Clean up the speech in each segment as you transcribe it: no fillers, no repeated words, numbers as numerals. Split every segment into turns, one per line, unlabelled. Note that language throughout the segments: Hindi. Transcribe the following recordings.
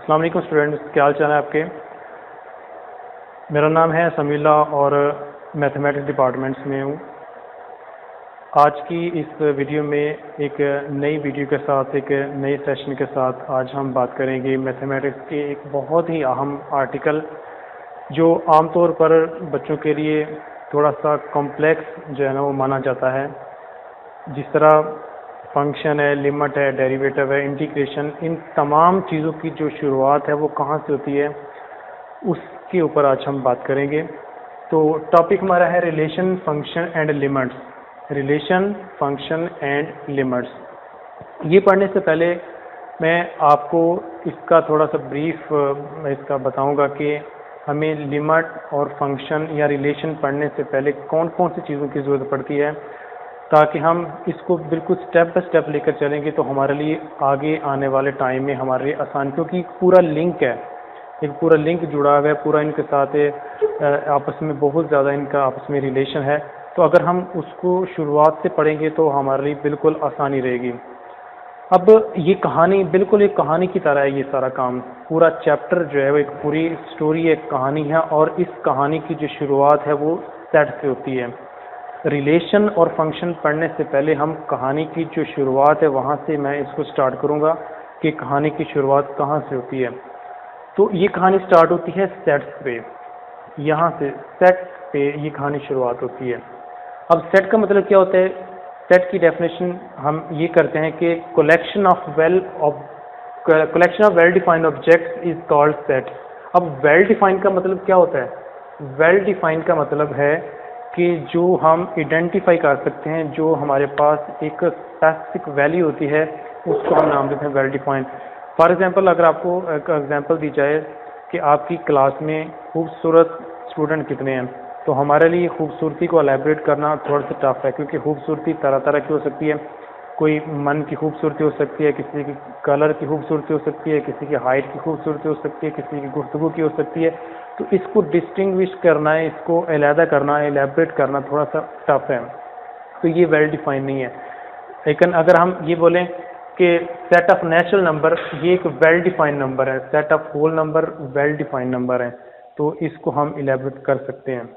अस्सलाम वालेकुम स्टूडेंट्स, क्या हाल चाल है आपके। मेरा नाम है समीला और मैथमेटिक्स डिपार्टमेंट्स में हूँ। आज की इस वीडियो में एक नई वीडियो के साथ, एक नए सेशन के साथ आज हम बात करेंगे मैथमेटिक्स के एक बहुत ही अहम आर्टिकल जो आमतौर पर बच्चों के लिए थोड़ा सा कॉम्प्लेक्स जो है ना वो माना जाता है। जिस तरह फंक्शन है, लिमिट है, डेरिवेटिव है, इंटीग्रेशन, इन तमाम चीज़ों की जो शुरुआत है वो कहाँ से होती है उसके ऊपर आज हम बात करेंगे। तो टॉपिक हमारा है relation, function and limits. Relation, function and limits. ये पढ़ने से पहले मैं आपको इसका थोड़ा सा ब्रीफ इसका बताऊंगा कि हमें लिमिट और फंक्शन या रिलेशन पढ़ने से पहले कौन कौन सी चीज़ों की ज़रूरत पड़ती है, ताकि हम इसको बिल्कुल स्टेप बाय स्टेप लेकर चलेंगे तो हमारे लिए आगे आने वाले टाइम में हमारे लिए आसान, क्योंकि पूरा लिंक है, एक पूरा लिंक जुड़ा हुआ है, पूरा इनके साथ आपस में बहुत ज़्यादा इनका आपस में रिलेशन है। तो अगर हम उसको शुरुआत से पढ़ेंगे तो हमारे लिए बिल्कुल आसानी रहेगी। अब ये कहानी बिल्कुल एक कहानी की तरह है। ये सारा काम, पूरा चैप्टर जो है वो एक पूरी स्टोरी, एक कहानी है, और इस कहानी की जो शुरुआत है वो सेट से होती है। रिलेशन और फंक्शन पढ़ने से पहले हम कहानी की जो शुरुआत है वहाँ से मैं इसको स्टार्ट करूँगा कि कहानी की शुरुआत कहाँ से होती है। तो ये कहानी स्टार्ट होती है सेट्स पे, यहाँ से सेट पे ये कहानी शुरुआत होती है। अब सेट का मतलब क्या होता है? सेट की डेफिनेशन हम ये करते हैं कि collection of well defined objects is called set. अब वेल डिफाइंड का मतलब क्या होता है? वेल डिफाइंड का मतलब है कि जो हम आइडेंटिफाई कर सकते हैं, जो हमारे पास एक स्पेसिफिक वैल्यू होती है, उसको हम नाम देते हैं वेल डिफाइंड। फॉर एग्जांपल, अगर आपको एक एग्जांपल दी जाए कि आपकी क्लास में खूबसूरत स्टूडेंट कितने हैं, तो हमारे लिए खूबसूरती को एलैबोरेट करना थोड़ा सा टफ है, क्योंकि खूबसूरती तरह तरह की हो सकती है। कोई मन की खूबसूरती हो सकती है, किसी की कलर की खूबसूरती हो सकती है, किसी की हाइट की खूबसूरती हो सकती है, किसी की गुफ्तगू की हो सकती है। तो इसको डिस्टिंग्विश करना है, इसको अलहदा करना है, एलैबोरेट करना थोड़ा सा टफ है। तो ये वेल डिफाइंड नहीं है। लेकिन अगर हम ये बोलें कि सेट ऑफ नेचुरल नंबर ये एक वेल डिफाइंड नंबर है, set of whole number well defined number है, तो इसको हम इलेबोरेट कर सकते हैं।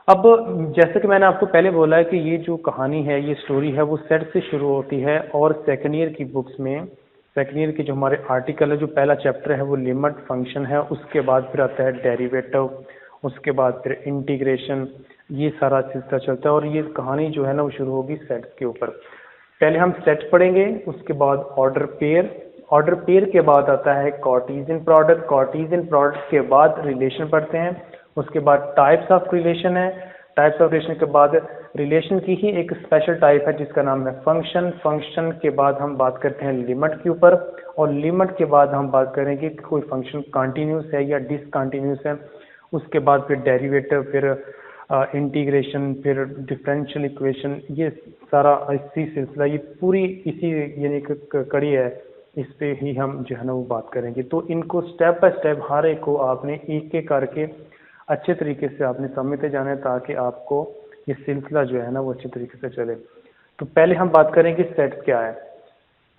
अब जैसे कि मैंने आपको पहले बोला है कि ये जो कहानी है, ये स्टोरी है, वो सेट से शुरू होती है, और सेकेंड ईयर की बुक्स में, सेकेंड ईयर के जो हमारे आर्टिकल है, जो पहला चैप्टर है वो लिमिट फंक्शन है, उसके बाद फिर आता है डेरिवेटिव, उसके बाद फिर इंटीग्रेशन, ये सारा सिलसिला चलता है। और ये कहानी जो है ना वो शुरू होगी सेट के ऊपर। पहले हम सेट पढ़ेंगे, उसके बाद ऑर्डर पेयर, ऑर्डर पेयर के बाद आता है कार्टेशियन प्रोडक्ट, कार्टेशियन प्रोडक्ट के बाद रिलेशन पढ़ते हैं, उसके बाद टाइप्स ऑफ रिलेशन है, टाइप्स ऑफ रिलेशन के बाद रिलेशन की ही एक स्पेशल टाइप है जिसका नाम है फंक्शन, फंक्शन के बाद हम बात करते हैं लिमिट के ऊपर, और लिमिट के बाद हम बात करेंगे कि कोई फंक्शन कंटिन्यूस है या डिसकंटिन्यूस है। उसके बाद फिर डेरिवेटिव, फिर इंटीग्रेशन, फिर डिफरेंशियल इक्वेशन, ये सारा इसी सिलसिला, ये पूरी इसी यानी कड़ी है, इस पे ही हम जो है ना वो बात करेंगे। तो इनको स्टेप बाय स्टेप हर एक को आपने एक एक करके अच्छे तरीके से आपने समझते जाना है, ताकि आपको ये सिलसिला जो है ना वो अच्छे तरीके से चले। तो पहले हम बात करेंगे सेट्स क्या है।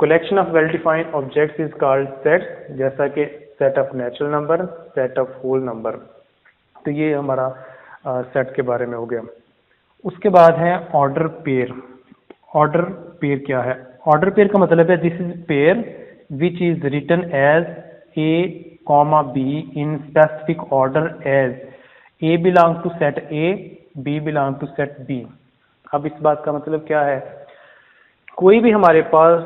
Collection of well defined objects is called sets, जैसा कि set of natural number, set of whole number. तो ये हमारा सेट के बारे में हो गया। उसके बाद है ऑर्डर पेयर। ऑर्डर पेयर क्या है? ऑर्डर पेयर का मतलब है this is pair which is written as A comma B in specific order as A belong to set A, B belong to set B. अब इस बात का मतलब क्या है? कोई भी हमारे पास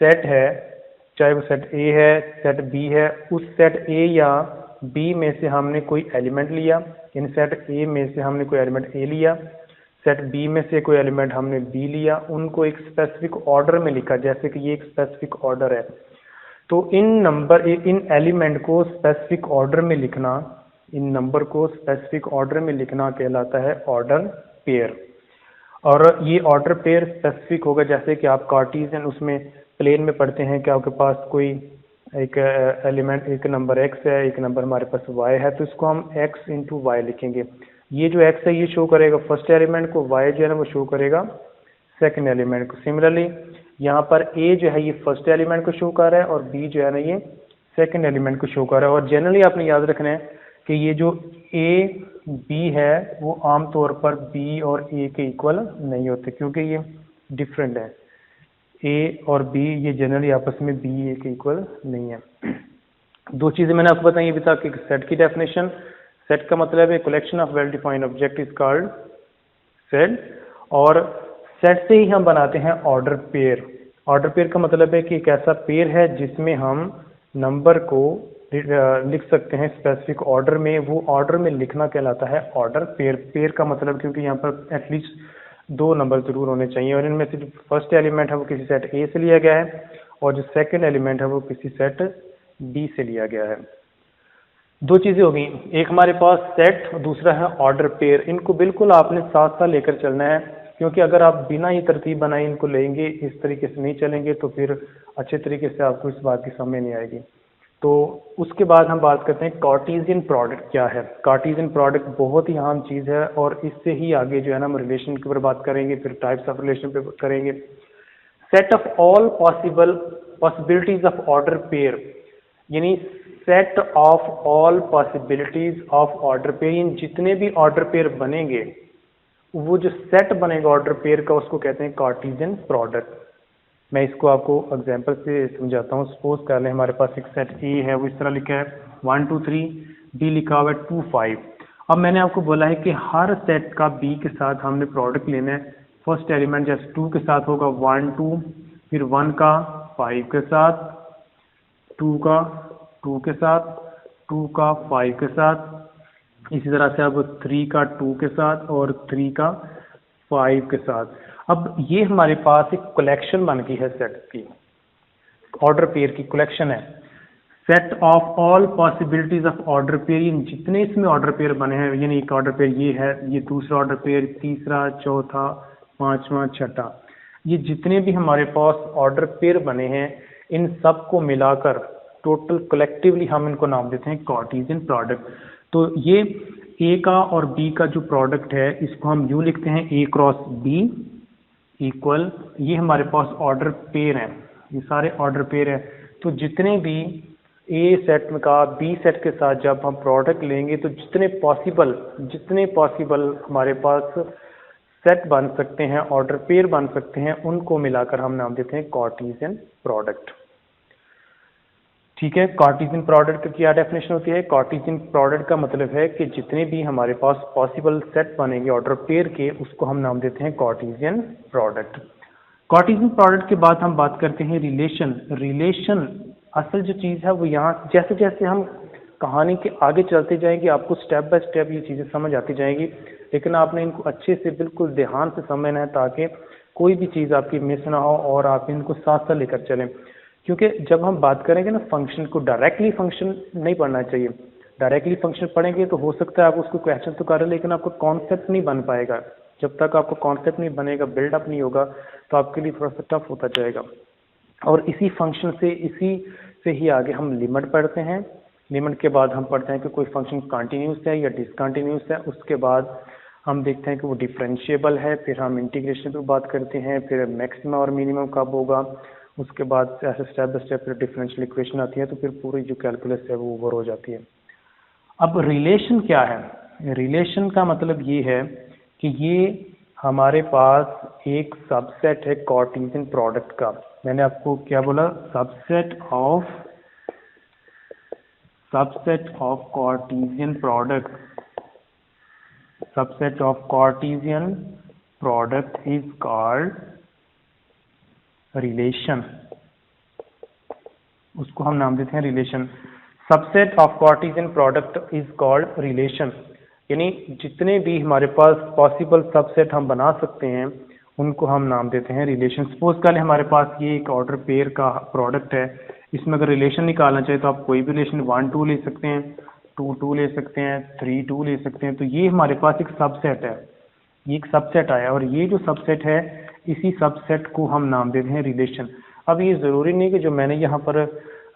सेट है, चाहे वो सेट ए है, सेट बी है, उस सेट ए या बी में से हमने कोई एलिमेंट लिया, इन सेट ए में से हमने कोई एलिमेंट ए लिया, सेट बी में से कोई एलिमेंट हमने बी लिया, उनको एक स्पेसिफिक ऑर्डर में लिखा, जैसे कि ये एक स्पेसिफिक ऑर्डर है। तो इन एलिमेंट को स्पेसिफिक ऑर्डर में लिखना, इन नंबर को स्पेसिफिक ऑर्डर में लिखना कहलाता है ऑर्डर पेयर। और ये ऑर्डर पेयर स्पेसिफिक होगा, जैसे कि आप कार्टेशियन उसमें प्लेन में पढ़ते हैं कि आपके पास कोई एक एलिमेंट, एक नंबर x है, एक नंबर हमारे पास y है, तो इसको हम x इंटू वाई लिखेंगे। ये जो x है ये शो करेगा फर्स्ट एलिमेंट को, y जो है ना वो शो करेगा सेकंड एलिमेंट को। सिमिलरली यहाँ पर a जो है ये फर्स्ट एलिमेंट को शो कर रहा है, और b जो है ना ये सेकंड एलिमेंट को शो कर रहा है। और जनरली आपने याद रखना है कि ये जो ए बी है वो आमतौर पर बी और ए के इक्वल नहीं होते, क्योंकि ये डिफरेंट है। ए और बी ये जनरली आपस में बी ए के इक्वल नहीं है। दो चीज़ें मैंने आपको बताई अभी तक। एक सेट की डेफिनेशन, सेट का मतलब है collection of well defined object is called set, और सेट से ही हम बनाते हैं ऑर्डर पेयर। ऑर्डर पेयर का मतलब है कि एक ऐसा पेयर है जिसमें हम नंबर को लिख सकते हैं स्पेसिफिक ऑर्डर में, वो ऑर्डर में लिखना कहलाता है ऑर्डर पेयर। पेयर का मतलब क्योंकि यहाँ पर एटलीस्ट दो नंबर जरूर होने चाहिए, और इनमें से जो फर्स्ट एलिमेंट है वो किसी सेट ए से लिया गया है, और जो सेकंड एलिमेंट है वो किसी सेट बी से लिया गया है। दो चीज़ें हो गई, एक हमारे पास सेट और दूसरा है ऑर्डर पेयर। इनको बिल्कुल आपने साथ साथ लेकर चलना है, क्योंकि अगर आप बिना ये तरतीब बनाए इनको लेंगे, इस तरीके से नहीं चलेंगे, तो फिर अच्छे तरीके से आपको इस बात की समझ नहीं आएगी। तो उसके बाद हम बात करते हैं कार्टेशियन प्रोडक्ट क्या है। कार्टेशियन प्रोडक्ट बहुत ही अहम चीज़ है, और इससे ही आगे जो है ना हम रिलेशन के ऊपर बात करेंगे, फिर टाइप्स ऑफ रिलेशन पे करेंगे। Set of all possibilities of order pair, यानी set of all possibilities of order pair, इन जितने भी ऑर्डर पेयर बनेंगे, वो जो सेट बनेगा ऑर्डर पेयर का उसको कहते हैं कार्टेशियन प्रोडक्ट। मैं इसको आपको एग्जांपल से समझाता हूँ। सपोज कर लें हमारे पास एक सेट ए है, वो इस तरह लिखा है 1 2 3, बी लिखा हुआ है 2 5। अब मैंने आपको बोला है कि हर सेट का बी के साथ हमने प्रोडक्ट लेना है। फर्स्ट एलिमेंट जैसे 2 के साथ होगा 1 2, फिर 1 का 5 के साथ, 2 का 2 के साथ, 2 का 5 के साथ, इसी तरह से अब 3 का 2 के साथ और 3 का 5 के साथ। अब ये हमारे पास एक कलेक्शन बन गई है सेट की, ऑर्डर पेयर की कलेक्शन है। Set of all possibilities of order pair, जितने इसमें ऑर्डर पेयर बने हैं, यानी एक ऑर्डर पेयर ये है, ये दूसरा ऑर्डर पेयर, तीसरा, चौथा, पांचवा, छठा, ये जितने भी हमारे पास ऑर्डर पेयर बने हैं, इन सब को मिलाकर टोटल कलेक्टिवली हम इनको नाम देते हैं कार्टेशियन प्रोडक्ट। तो ये ए का और बी का जो प्रोडक्ट है, इसको हम यूँ लिखते हैं ए क्रॉस बी इक्वल, ये हमारे पास ऑर्डर पेयर हैं, ये सारे ऑर्डर पेयर हैं। तो जितने भी ए सेट का बी सेट के साथ जब हम प्रोडक्ट लेंगे, तो जितने पॉसिबल हमारे पास सेट बन सकते हैं, ऑर्डर पेयर बन सकते हैं, उनको मिलाकर हम नाम देते हैं कार्टेशियन प्रोडक्ट। ठीक है, कार्टेशियन प्रोडक्ट की क्या डेफिनेशन होती है? कार्टेशियन प्रोडक्ट का मतलब है कि जितने भी हमारे पास पॉसिबल सेट बनेंगे ऑर्डर पेयर के, उसको हम नाम देते हैं कार्टेशियन प्रोडक्ट। कार्टेशियन प्रोडक्ट के बाद हम बात करते हैं रिलेशन। रिलेशन असल जो चीज़ है वो यहाँ जैसे जैसे हम कहानी के आगे चलते जाएंगे, आपको स्टेप बाय स्टेप ये चीज़ें समझ आती जाएंगी, लेकिन आपने इनको अच्छे से बिल्कुल ध्यान से समझना है ताकि कोई भी चीज़ आपकी मिस ना हो और आप इनको साथ साथ लेकर चलें। क्योंकि जब हम बात करेंगे ना फंक्शन को, डायरेक्टली फंक्शन नहीं पढ़ना चाहिए। डायरेक्टली फंक्शन पढ़ेंगे तो हो सकता है आप उसको क्वेश्चन तो कर रहे, लेकिन आपको कॉन्सेप्ट नहीं बन पाएगा। जब तक आपको कॉन्सेप्ट नहीं बनेगा, बिल्डअप नहीं होगा, तो आपके लिए थोड़ा सा टफ होता जाएगा। और इसी फंक्शन से, इसी से ही आगे हम लिमिट पढ़ते हैं। लिमिट के बाद हम पढ़ते हैं कि कोई फंक्शन कंटिन्यूस है या डिसकंटिन्यूस है। उसके बाद हम देखते हैं कि वो डिफरेंशिएबल है, फिर हम इंटीग्रेशन पर बात करते हैं, फिर मैक्सिमम और मिनिमम कब होगा, उसके बाद ऐसे स्टेप बाय स्टेप फिर डिफरेंशियल इक्वेशन आती है, तो फिर पूरी जो कैलकुलस है वो ओवर हो जाती है। अब रिलेशन क्या है? रिलेशन का मतलब ये है कि ये हमारे पास एक सबसेट है कार्टेशियन प्रोडक्ट का। मैंने आपको क्या बोला? Subset of Cartesian product. Subset of Cartesian product is called relation, उसको हम नाम देते हैं relation. Subset of Cartesian product is called relation, यानी जितने भी हमारे पास पॉसिबल सबसेट हम बना सकते हैं उनको हम नाम देते हैं रिलेशन। सपोज कर लें हमारे पास ये एक ऑर्डर पेयर का प्रोडक्ट है, इसमें अगर रिलेशन निकालना चाहिए तो आप कोई भी रिलेशन 1 2 ले सकते हैं, 2 2 ले सकते हैं, 3 2 ले सकते हैं। तो ये हमारे पास एक सबसेट है, ये एक सबसेट आया, और ये जो सबसेट है इसी सबसेट को हम नाम देते हैं रिलेशन। अब ये ज़रूरी नहीं कि जो मैंने यहाँ पर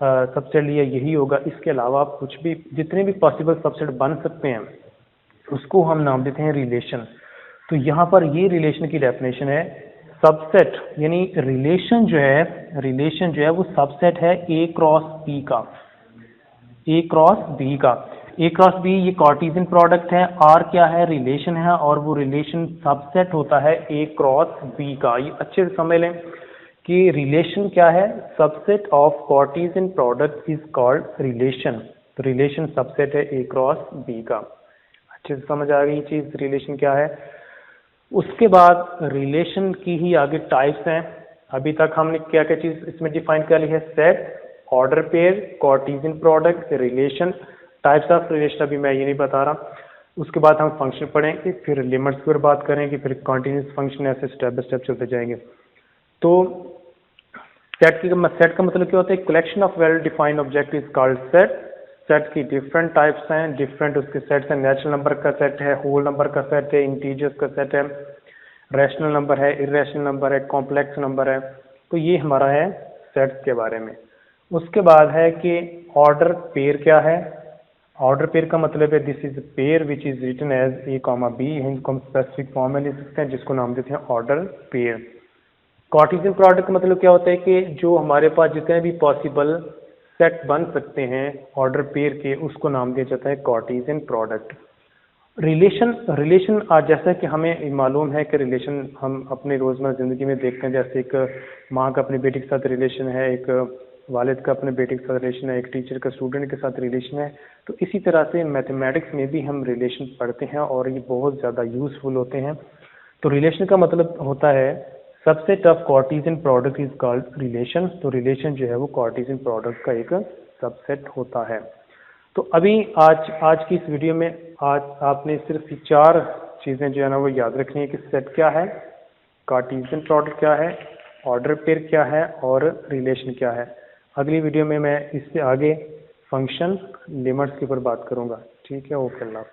सबसेट लिया यही होगा, इसके अलावा आप कुछ भी, जितने भी पॉसिबल सबसेट बन सकते हैं उसको हम नाम देते हैं रिलेशन। तो यहाँ पर ये रिलेशन की डेफिनेशन है सबसेट, यानी रिलेशन जो है वो सबसेट है ए क्रॉस पी का। ए क्रॉस बी का। ए क्रॉस बी ये कार्टेशियन प्रोडक्ट है, आर क्या है, रिलेशन है, और वो रिलेशन सबसेट होता है ए क्रॉस बी का। ये अच्छे से समझ लें कि रिलेशन क्या है, subset of Cartesian product is called relation. तो रिलेशन सबसेट है ए क्रॉस बी का। अच्छे से समझ आ गई चीज रिलेशन क्या है। उसके बाद रिलेशन की ही आगे टाइप्स हैं। अभी तक हमने क्या क्या चीज इसमें डिफाइन कर ली है, set, order pair, Cartesian product, relation. Types of relation अभी मैं ये नहीं बता रहा। उसके बाद हम फंक्शन पढ़ेंगे, फिर लिमिट्स पर बात करेंगे, फिर कॉन्टिन्यूस फंक्शन, ऐसे स्टेप बाय स्टेप चलते जाएंगे। तो सेट का मतलब क्या होता है, collection of well defined object is called set. Set की डिफरेंट टाइप्स हैं, डिफरेंट उसके सेट्स हैं। नेचुरल नंबर का सेट है, होल नंबर का सेट है, इंटीजर्स का सेट है, रैशनल नंबर है, इरेशनल नंबर है, कॉम्प्लेक्स नंबर है। तो ये हमारा है सेट्स के बारे में। उसके बाद है कि ऑर्डर पेयर क्या है। ऑर्डर पेयर का मतलब है this is pair which is written as A comma B. इनको हम स्पेसिफिक फॉर्म में लिख सकते हैं जिसको नाम देते हैं ऑर्डर पेयर। कार्टेशियन प्रोडक्ट का मतलब क्या होता है कि जो हमारे पास जितने भी पॉसिबल सेट बन सकते हैं ऑर्डर पेयर के, उसको नाम दिया जाता है कार्टेशियन प्रोडक्ट। रिलेशन आज जैसा कि हमें मालूम है कि रिलेशन हम अपनी रोज़मर्रा ज़िंदगी में देखते हैं, जैसे एक माँ का अपने बेटे के साथ रिलेशन है, एक वालिद का अपने बेटे के साथ रिलेशन है, एक टीचर का स्टूडेंट के साथ रिलेशन है। तो इसी तरह से मैथमेटिक्स में भी हम रिलेशन पढ़ते हैं और ये बहुत ज़्यादा यूज़फुल होते हैं। तो रिलेशन का मतलब होता है subset of Cartesian product is called relation. तो रिलेशन जो है वो कार्टेशियन प्रोडक्ट का एक सबसेट होता है। तो अभी आज की इस वीडियो में आज आपने सिर्फ ये 4 चीज़ें जो है ना वो याद रखनी है कि सेट क्या है, कार्टेशियन प्रोडक्ट क्या है, ऑर्डर पेयर क्या है और रिलेशन क्या है। अगली वीडियो में मैं इससे आगे फंक्शन लिमिट्स के ऊपर बात करूंगा। ठीक है, ओके, अल्लाह।